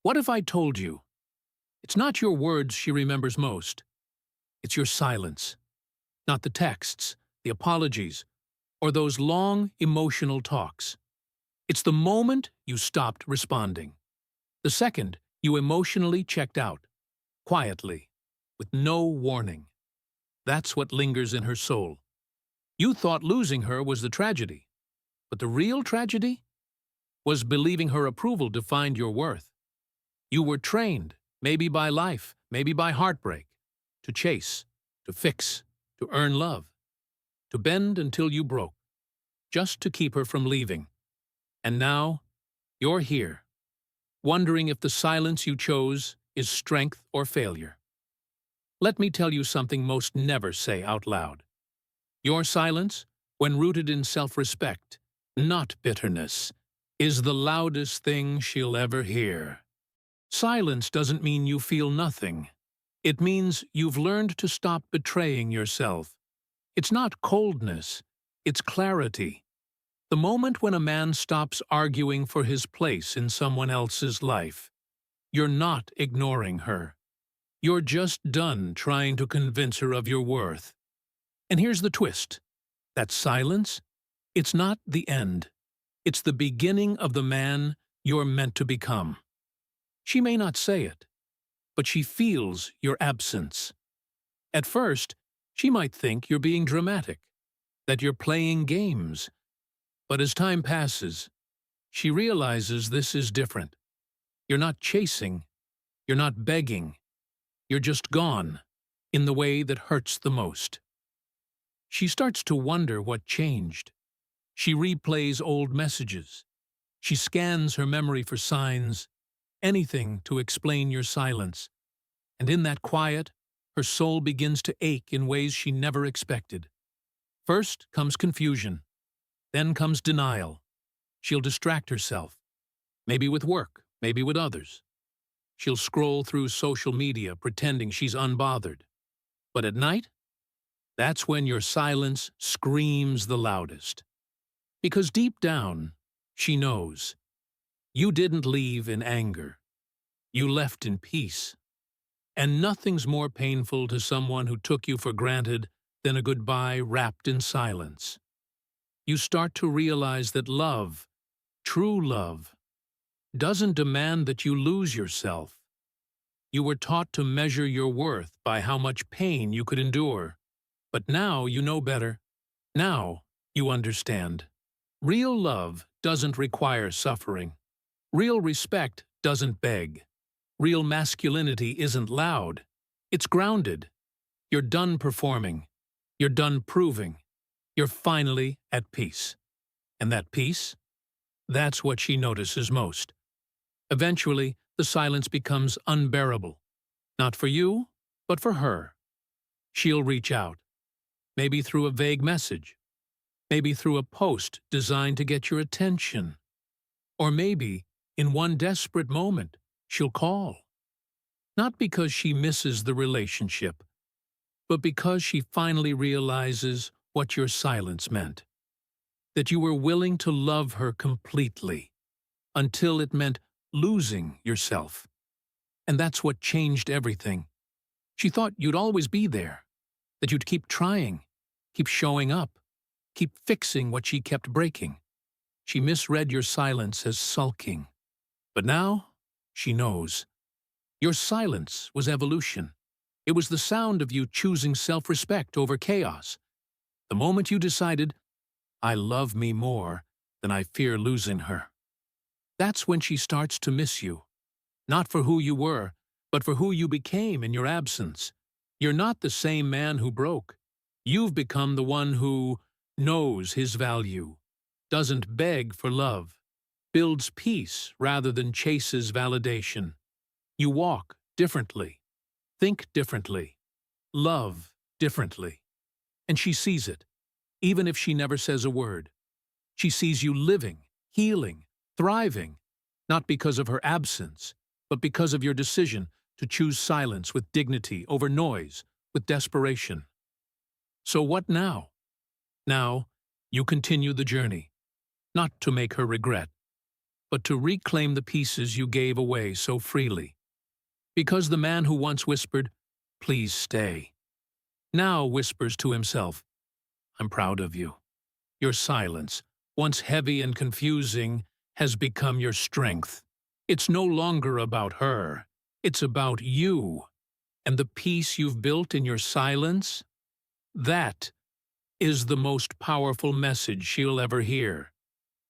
What if I told you it's not your words she remembers most, it's your silence, not the texts, the apologies, or those long, emotional talks. It's the moment you stopped responding, the second you emotionally checked out, quietly, with no warning. That's what lingers in her soul. You thought losing her was the tragedy, but the real tragedy was believing her approval defined your worth. You were trained, maybe by life, maybe by heartbreak, to chase, to fix, to earn love, to bend until you broke, just to keep her from leaving. And now, you're here, wondering if the silence you chose is strength or failure. Let me tell you something most never say out loud. Your silence, when rooted in self-respect, not bitterness, is the loudest thing she'll ever hear. Silence doesn't mean you feel nothing. It means you've learned to stop betraying yourself. It's not coldness, it's clarity. The moment when a man stops arguing for his place in someone else's life. You're not ignoring her. You're just done trying to convince her of your worth. And here's the twist. That silence, it's not the end. It's the beginning of the man you're meant to become. She may not say it, but she feels your absence. At first, she might think you're being dramatic, that you're playing games. But as time passes, she realizes this is different. You're not chasing, you're not begging, you're just gone, in the way that hurts the most. She starts to wonder what changed. She replays old messages. She scans her memory for signs, anything to explain your silence. And in that quiet, her soul begins to ache in ways she never expected. First comes confusion. Then comes denial. She'll distract herself, maybe with work, maybe with others. She'll scroll through social media pretending she's unbothered. But at night, that's when your silence screams the loudest. Because deep down, she knows. You didn't leave in anger. You left in peace. And nothing's more painful to someone who took you for granted than a goodbye wrapped in silence. You start to realize that love, true love, doesn't demand that you lose yourself. You were taught to measure your worth by how much pain you could endure. But now you know better. Now you understand. Real love doesn't require suffering. Real respect doesn't beg. Real masculinity isn't loud. It's grounded. You're done performing. You're done proving. You're finally at peace. And that peace? That's what she notices most. Eventually, the silence becomes unbearable. Not for you, but for her. She'll reach out. Maybe through a vague message. Maybe through a post designed to get your attention. Or maybe, in one desperate moment, she'll call. Not because she misses the relationship, but because she finally realizes what your silence meant. That you were willing to love her completely, until it meant losing yourself. And that's what changed everything. She thought you'd always be there, that you'd keep trying, keep showing up, keep fixing what she kept breaking. She misread your silence as sulking. But now, she knows. Your silence was evolution. It was the sound of you choosing self-respect over chaos. The moment you decided, I love me more than I fear losing her. That's when she starts to miss you. Not for who you were, but for who you became in your absence. You're not the same man who broke. You've become the one who knows his value, doesn't beg for love, builds peace rather than chases validation. You walk differently, think differently, love differently. And she sees it, even if she never says a word. She sees you living, healing, thriving, not because of her absence, but because of your decision to choose silence with dignity over noise, with desperation. So what now? Now, you continue the journey, not to make her regret, but to reclaim the pieces you gave away so freely. Because the man who once whispered, "Please stay," now whispers to himself, "I'm proud of you." Your silence, once heavy and confusing, has become your strength. It's no longer about her. It's about you. And the peace you've built in your silence, that is the most powerful message she'll ever hear.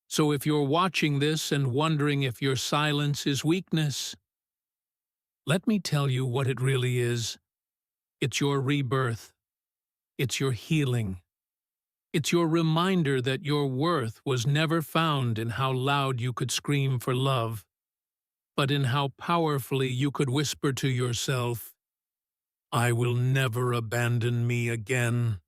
So if you're watching this and wondering if your silence is weakness, let me tell you what it really is. It's your rebirth. It's your healing. It's your reminder that your worth was never found in how loud you could scream for love, but in how powerfully you could whisper to yourself, "I will never abandon me again."